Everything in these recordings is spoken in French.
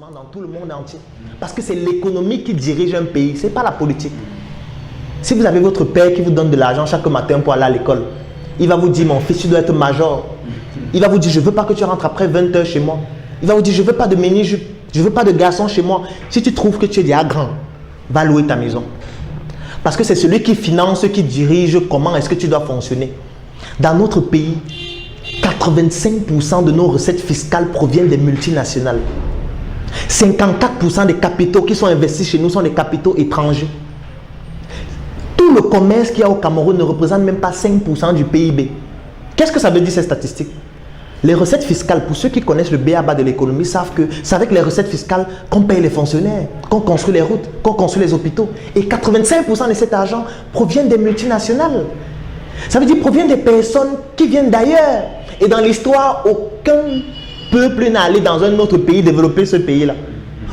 dans tout le monde entier. Parce que c'est l'économie qui dirige un pays, ce n'est pas la politique. Si vous avez votre père qui vous donne de l'argent chaque matin pour aller à l'école, il va vous dire, mon fils, tu dois être major. Il va vous dire, je ne veux pas que tu rentres après 20 heures chez moi. Il va vous dire, je ne veux pas de mini-jupe, je ne veux pas de garçon chez moi. Si tu trouves que tu es déjà grand, va louer ta maison. Parce que c'est celui qui finance, qui dirige comment est-ce que tu dois fonctionner. Dans notre pays, 85% de nos recettes fiscales proviennent des multinationales. 54% des capitaux qui sont investis chez nous sont des capitaux étrangers. Tout le commerce qu'il y a au Cameroun ne représente même pas 5% du PIB. Qu'est-ce que ça veut dire ces statistiques? Les recettes fiscales, pour ceux qui connaissent le b.a.-ba de l'économie, savent que c'est avec les recettes fiscales qu'on paye les fonctionnaires, qu'on construit les routes, qu'on construit les hôpitaux. Et 85% de cet argent provient des multinationales. Ça veut dire provient des personnes qui viennent d'ailleurs. Et dans l'histoire, aucun peuple n'est allé dans un autre pays développer ce pays-là.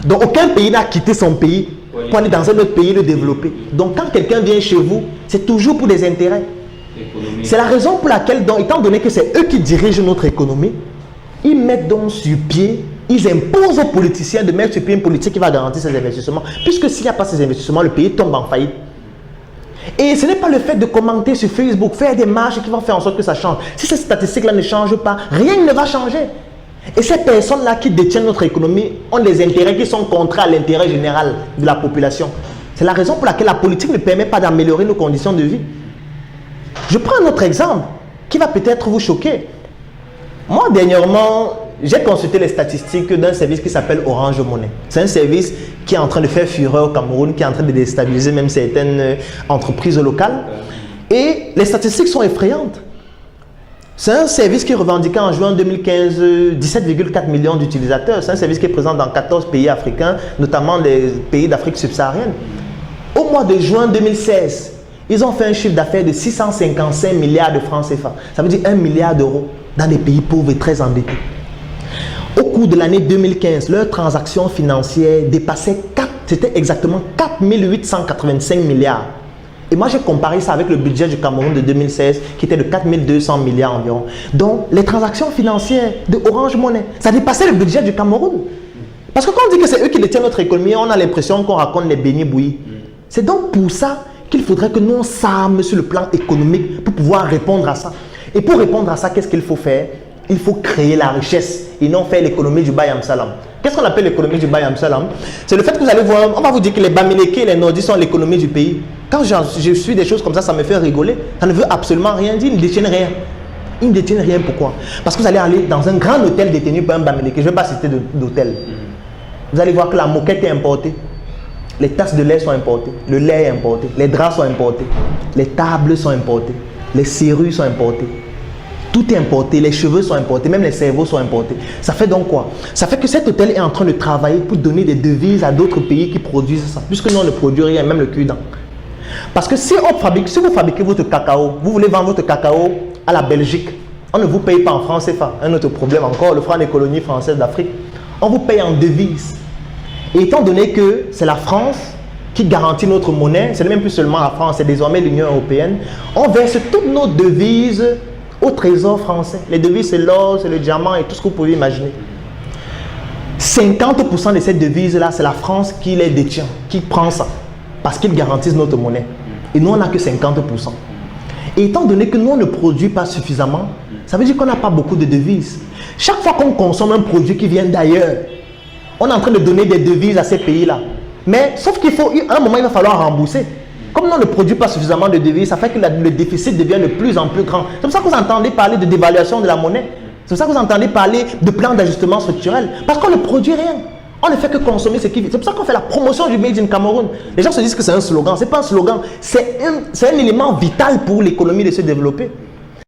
Donc aucun pays n'a quitté son pays pour aller dans un autre pays le développer. Donc quand quelqu'un vient chez vous, c'est toujours pour des intérêts. C'est la raison pour laquelle, donc, étant donné que c'est eux qui dirigent notre économie, ils mettent donc sur pied, ils imposent aux politiciens de mettre sur pied une politique qui va garantir ces investissements. Puisque s'il n'y a pas ces investissements, le pays tombe en faillite. Et ce n'est pas le fait de commenter sur Facebook, faire des marches qui vont faire en sorte que ça change. Si ces statistiques-là ne changent pas, rien ne va changer. Et ces personnes-là qui détiennent notre économie ont des intérêts qui sont contraires à l'intérêt général de la population. C'est la raison pour laquelle la politique ne permet pas d'améliorer nos conditions de vie. Je prends un autre exemple qui va peut-être vous choquer. Moi, dernièrement, j'ai consulté les statistiques d'un service qui s'appelle Orange Money. C'est un service qui est en train de faire fureur au Cameroun, qui est en train de déstabiliser même certaines entreprises locales. Et les statistiques sont effrayantes. C'est un service qui revendiquait en juin 2015 17,4 millions d'utilisateurs. C'est un service qui est présent dans 14 pays africains, notamment les pays d'Afrique subsaharienne. Au mois de juin 2016, ils ont fait un chiffre d'affaires de 655 milliards de francs CFA. Ça veut dire 1 milliard d'euros dans des pays pauvres et très endettés. Au cours de l'année 2015, leurs transactions financières dépassaient c'était exactement 4 885 milliards. Et moi, j'ai comparé ça avec le budget du Cameroun de 2016, qui était de 4 200 milliards environ. Donc, les transactions financières de Orange Money, ça dépassait le budget du Cameroun. Parce que quand on dit que c'est eux qui détiennent notre économie, on a l'impression qu'on raconte les beignets bouillis. C'est donc pour ça qu'il faudrait que nous s'arment sur le plan économique pour pouvoir répondre à ça. Et pour répondre à ça, qu'est-ce qu'il faut faire? Il faut créer la richesse et non faire l'économie du Bayam Salam. Qu'est-ce qu'on appelle l'économie du Bayam Salam? C'est le fait que vous allez voir, on va vous dire que les Bamileke et les Nordis sont l'économie du pays. Quand je suis des choses comme ça me fait rigoler. Ça ne veut absolument rien dire, ils ne détiennent rien. Ils ne détiennent rien, pourquoi? Parce que vous allez aller dans un grand hôtel détenu par un Bamileke. Je ne vais pas citer d'hôtel. Vous allez voir que la moquette est importée. Les tasses de lait sont importées, le lait est importé, les draps sont importés, les tables sont importées, les serrures sont importées. Tout est importé, les cheveux sont importés, même les cerveaux sont importés. Ça fait donc quoi? Ça fait que cet hôtel est en train de travailler pour donner des devises à d'autres pays qui produisent ça. Puisque nous, on ne produit rien, même le cul-dent. Parce que si vous fabriquez votre cacao, vous voulez vendre votre cacao à la Belgique, on ne vous paye pas en francs CFA. Un autre problème encore, le franc des colonies françaises d'Afrique. On vous paye en devises. Et étant donné que c'est la France qui garantit notre monnaie, ce n'est même plus seulement la France, c'est désormais l'Union européenne, on verse toutes nos devises au trésor français. Les devises, c'est l'or, c'est le diamant et tout ce que vous pouvez imaginer. 50% de ces devises-là, c'est la France qui les détient, qui prend ça, parce qu'ils garantissent notre monnaie. Et nous, on n'a que 50%. Et étant donné que nous, on ne produit pas suffisamment, ça veut dire qu'on n'a pas beaucoup de devises. Chaque fois qu'on consomme un produit qui vient d'ailleurs, on est en train de donner des devises à ces pays-là. Mais sauf qu'il faut, à un moment, il va falloir rembourser. Comme on ne produit pas suffisamment de devises, ça fait que le déficit devient de plus en plus grand. C'est pour ça que vous entendez parler de dévaluation de la monnaie. C'est pour ça que vous entendez parler de plan d'ajustement structurel. Parce qu'on ne produit rien. On ne fait que consommer ce qui vit. C'est pour ça qu'on fait la promotion du Made in Cameroun. Les gens se disent que c'est un slogan. Ce n'est pas un slogan. C'est un élément vital pour l'économie de se développer.